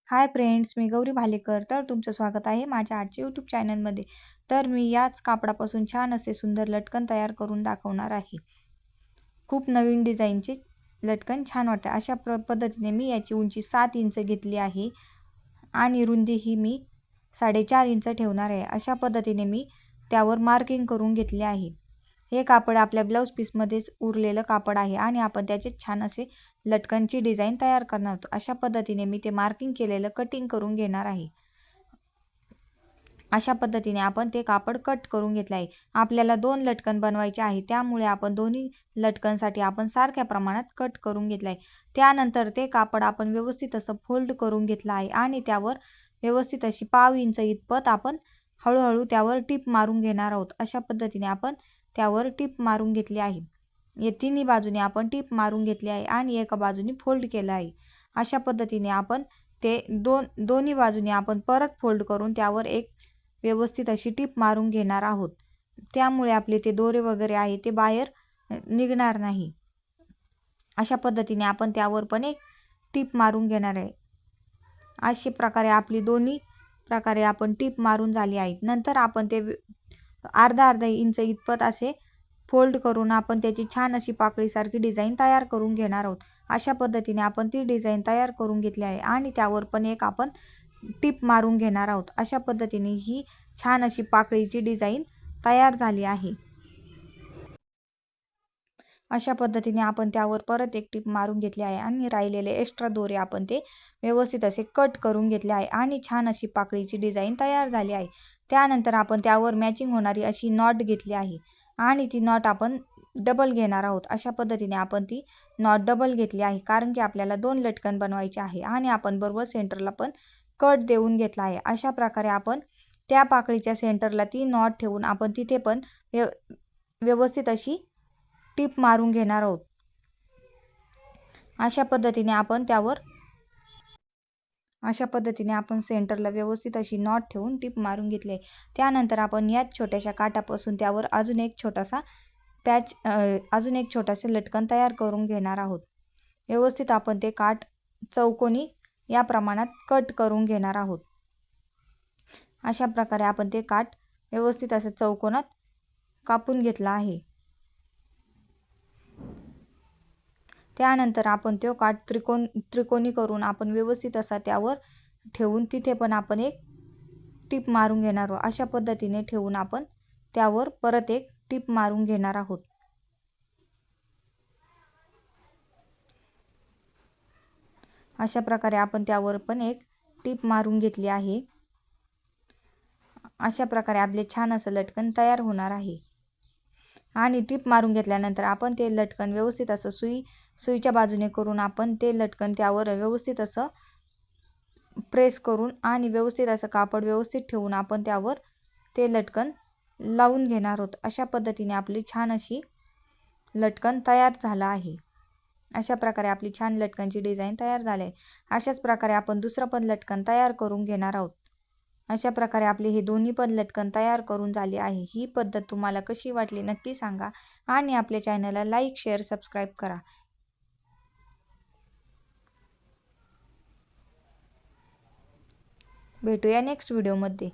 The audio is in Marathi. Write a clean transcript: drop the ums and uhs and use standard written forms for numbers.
हाय फ्रेंड्स, मी गौरी भालेकर. तर तुमचं स्वागत आहे माझ्या आजच्या यूट्यूब चॅनलमध्ये. तर मी याच कापडापासून छान असे सुंदर लटकन तयार करून दाखवणार आहे. खूप नवीन डिझाईनचे लटकन छान वाटते. अशा पद्धतीने मी याची उंची 7 इंच घेतली आहे आणि रुंदी ही मी 4.5 इंच ठेवणार आहे. अशा पद्धतीने मी त्यावर मार्किंग करून घेतले आहे. हे कापड आपल्या ब्लाऊज पीसमध्येच उरलेलं कापड आहे आणि आपण त्याचे छान असे लटकनची डिझाईन तयार करणार आहोत. अशा पद्धतीने मी ते मार्किंग केलेलं कटिंग करून घेणार आहे. अशा पद्धतीने आपण ते कापड कट करून घेतले आहे. आपल्याला 2 लटकन बनवायचे आहे, त्यामुळे आपण दोन्ही लटकनसाठी आपण सारख्या प्रमाणात कट करून घेतले आहे. त्यानंतर ते कापड आपण व्यवस्थित असं फोल्ड करून घेतलं आहे आणि त्यावर व्यवस्थित अशी 1/2 इंच इतपत आपण हळूहळू त्यावर टिप मारून घेणार आहोत. अशा पद्धतीने आपण त्यावर टिप मारून घेतली आहे. या तिन्ही बाजूने आपण टिप मारून घेतली आहे आणि एका बाजूने फोल्ड केलं आहे. अशा पद्धतीने आपण ते दोन्ही बाजूने आपण परत फोल्ड करून त्यावर एक व्यवस्थित अशी टिप मारून घेणार आहोत. त्यामुळे आपले ते दोरे वगैरे आहे ते बाहेर निघणार नाही. अशा पद्धतीने आपण त्यावर पण एक टिप मारून घेणार आहे. अशा प्रकारे आपली दोन्ही प्रकारे आपण टिप मारून झाली आहे. नंतर आपण ते अर्धा इंच इतपत असे फोल्ड करून आपण त्याची छान अशी पाकळीसारखी डिझाईन तयार करून घेणार आहोत. अशा पद्धतीने आपण ती डिझाईन तयार करून घेतली आहे आणि त्यावर पण एक आपण टिप मारून घेणार आहोत. अशा पद्धतीने ही छान अशी पाकळीची डिझाईन तयार झाली आहे. अशा पद्धतीने आपण त्यावर परत एक टिप मारून घेतली आहे आणि राहिलेले एक्स्ट्रा दोरे आपण ते व्यवस्थित असे कट करून घेतले आहे आणि छान अशी पाकळीची डिझाईन तयार झाली आहे. त्यानंतर आपण त्यावर मॅचिंग होणारी अशी नॉट घेतली आहे आणि ती नॉट आपण डबल घेणार आहोत. अशा पद्धतीने आपण ती नॉट डबल घेतली आहे, कारण की आपल्याला 2 लटकन बनवायचे आहे आणि आपण बरोबर सेंटरला पण कट देऊन घेतला आहे. अशा प्रकारे आपण त्या पाकळीच्या सेंटरला ती नॉट ठेवून आपण तिथे पण व्यवस्थित अशी टिप मारून घेणार आहोत. अशा पद्धतीने आपण सेंटरला व्यवस्थित अशी नॉट ठेवून टिप मारून घेतली आहे. त्यानंतर आपण याच छोट्याशा काठापासून त्यावर अजून एक छोटासे लटकन तयार करून घेणार आहोत. व्यवस्थित आपण ते काठ चौकोनी या प्रमाणात कट करून घेणार आहोत. अशा प्रकारे आपण ते काठ व्यवस्थित असं चौकोनात कापून घेतला आहे. त्यानंतर आपण तो काठ त्रिकोणी करून आपण व्यवस्थित असा त्यावर ठेवून तिथे पण आपण एक टिप मारून घेणार आहोत. अशा पद्धतीने ठेवून आपण त्यावर परत एक टिप मारून घेणार आहोत. अशा प्रकारे आपण त्यावर पण एक टिप मारून घेतली आहे. अशा प्रकारे आपले छान असं लटकन तयार होणार आहे. आणि टिप मारून घेतल्यानंतर आपण ते लटकन व्यवस्थित असं सुईच्या बाजूने करून आपण ते लटकन त्यावर व्यवस्थित असं प्रेस करून आणि व्यवस्थित असं कापड व्यवस्थित ठेवून आपण त्यावर ते लटकन लावून घेणार आहोत. अशा पद्धतीने आपली छान अशी लटकन तयार झाला आहे. अशा प्रकारे आपली छान लटकनची डिझाईन तयार झाली आहे. अशाच प्रकारे आपण दुसरं पण लटकन तयार करून घेणार आहोत. अशा प्रकारे आपले हे दोन्ही पण लटकन तयार करून झाले आहे. ही पद्धत तुम्हाला कशी वाटली नक्की सांगा आणि आपल्या चॅनलला लाईक, शेअर, सबस्क्राईब करा. भेटूया नेक्स्ट व्हिडिओमध्ये.